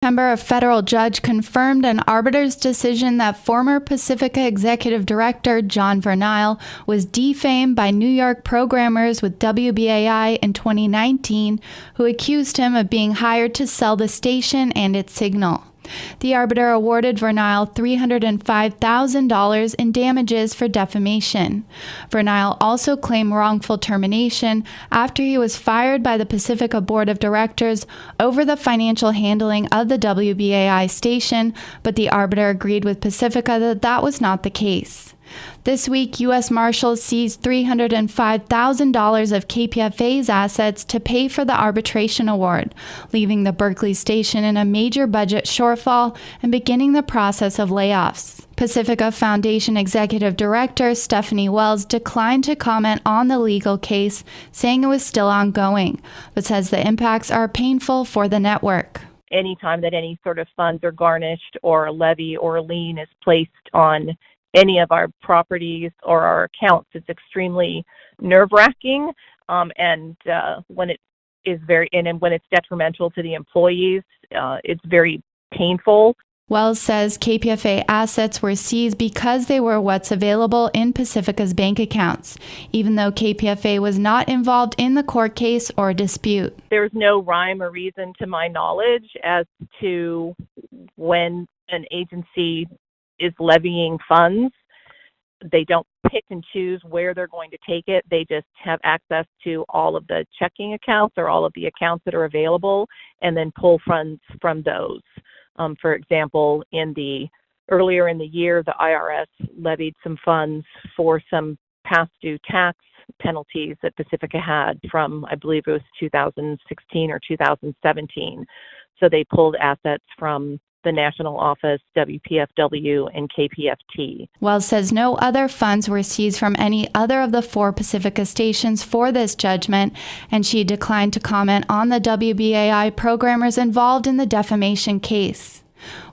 A federal judge confirmed an arbiter's decision that former Pacifica executive director John Vernile was defamed by New York programmers with WBAI in 2019, who accused him of being hired to sell the station and its signal. The arbiter awarded Vernile $305,000 in damages for defamation. Vernile also claimed wrongful termination after he was fired by the Pacifica Board of Directors over the financial handling of the WBAI station, but the arbiter agreed with Pacifica that that was not the case. This week, U.S. Marshals seized $305,000 of KPFA's assets to pay for the arbitration award, leaving the Berkeley station in a major budget shortfall and beginning the process of layoffs. Pacifica Foundation Executive Director Stephanie Wells declined to comment on the legal case, saying it was still ongoing, but says the impacts are painful for the network. Anytime that any sort of funds are garnished or a levy or a lien is placed on any of our properties or our accounts, it's extremely nerve-wracking, and when it is when it's detrimental to the employees, it's very painful. Wells says KPFA assets were seized because they were what's available in Pacifica's bank accounts, even though KPFA was not involved in the court case or dispute. There's no rhyme or reason to my knowledge as to when an agency is levying funds. They don't pick and choose where they're going to take it. They just have access to all of the checking accounts or all of the accounts that are available and then pull funds from those. For example, earlier in the year, the IRS levied some funds for some past due tax penalties that Pacifica had from, I believe it was 2016 or 2017. So they pulled assets from the national office, WPFW, and KPFT. Wells says no other funds were seized from any other of the 4 Pacifica stations for this judgment, and she declined to comment on the WBAI programmers involved in the defamation case.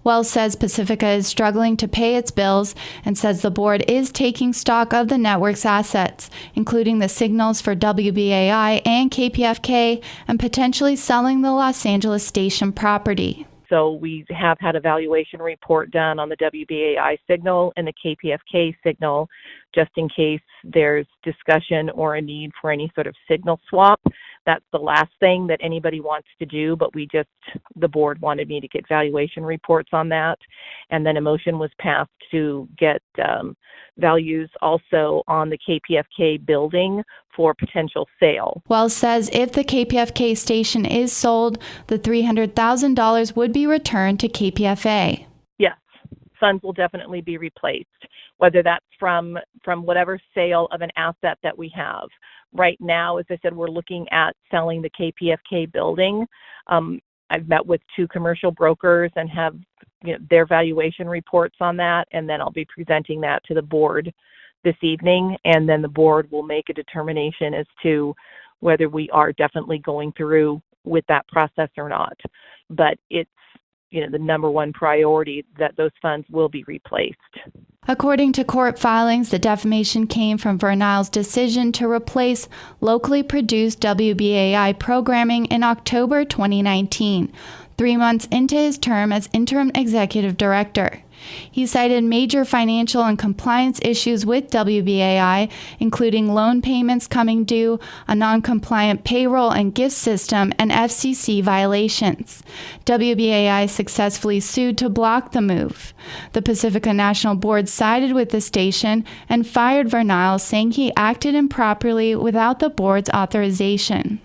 Wells says Pacifica is struggling to pay its bills and says the board is taking stock of the network's assets, including the signals for WBAI and KPFK, and potentially selling the Los Angeles station property. So we have had a valuation report done on the WBAI signal and the KPFK signal, just in case there's discussion or a need for any sort of signal swap. That's the last thing that anybody wants to do, but the board wanted me to get valuation reports on that. And then a motion was passed to get values also on the KPFK building for potential sale. Wells says if the KPFK station is sold, the $300,000 would be returned to KPFA. Yes, funds will definitely be replaced, whether that's from whatever sale of an asset that we have. Right now, as I said, we're looking at selling the KPFK building. I've met with 2 commercial brokers and have their valuation reports on that, and then I'll be presenting that to the board this evening, and then the board will make a determination as to whether we are definitely going through with that process or not. But it's the number one priority that those funds will be replaced. According to court filings, the defamation came from Vernile's decision to replace locally produced WBAI programming in October 2019, 3 months into his term as interim executive director. He cited major financial and compliance issues with WBAI, including loan payments coming due, a non-compliant payroll and gift system, and FCC violations. WBAI successfully sued to block the move. The Pacifica National Board sided with the station and fired Vernile, saying he acted improperly without the board's authorization.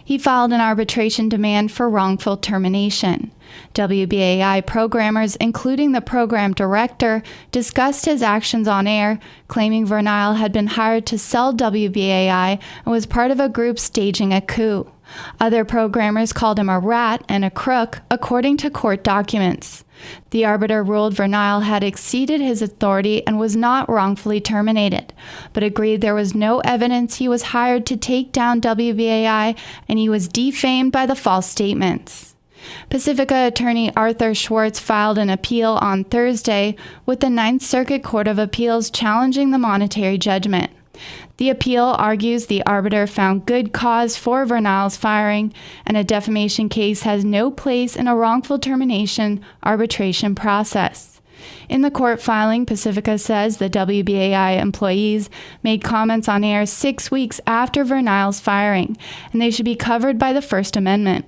He filed an arbitration demand for wrongful termination. WBAI programmers, including the program director, discussed his actions on air, claiming Vernile had been hired to sell WBAI and was part of a group staging a coup. Other programmers called him a rat and a crook, according to court documents. The arbiter ruled Vernile had exceeded his authority and was not wrongfully terminated, but agreed there was no evidence he was hired to take down WBAI and he was defamed by the false statements. Pacifica attorney Arthur Schwartz filed an appeal on Thursday with the Ninth Circuit Court of Appeals challenging the monetary judgment. The appeal argues the arbiter found good cause for Vernal's firing, and a defamation case has no place in a wrongful termination arbitration process. In the court filing, Pacifica says the WBAI employees made comments on air 6 weeks after Vernal's firing, and they should be covered by the First Amendment.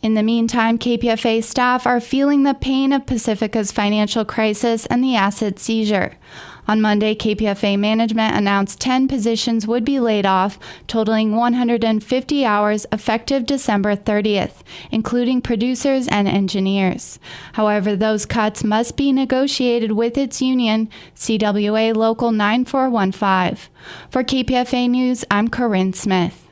In the meantime, KPFA staff are feeling the pain of Pacifica's financial crisis and the asset seizure. On Monday, KPFA management announced 10 positions would be laid off, totaling 150 hours effective December 30th, including producers and engineers. However, those cuts must be negotiated with its union, CWA Local 9415. For KPFA News, I'm Corinne Smith.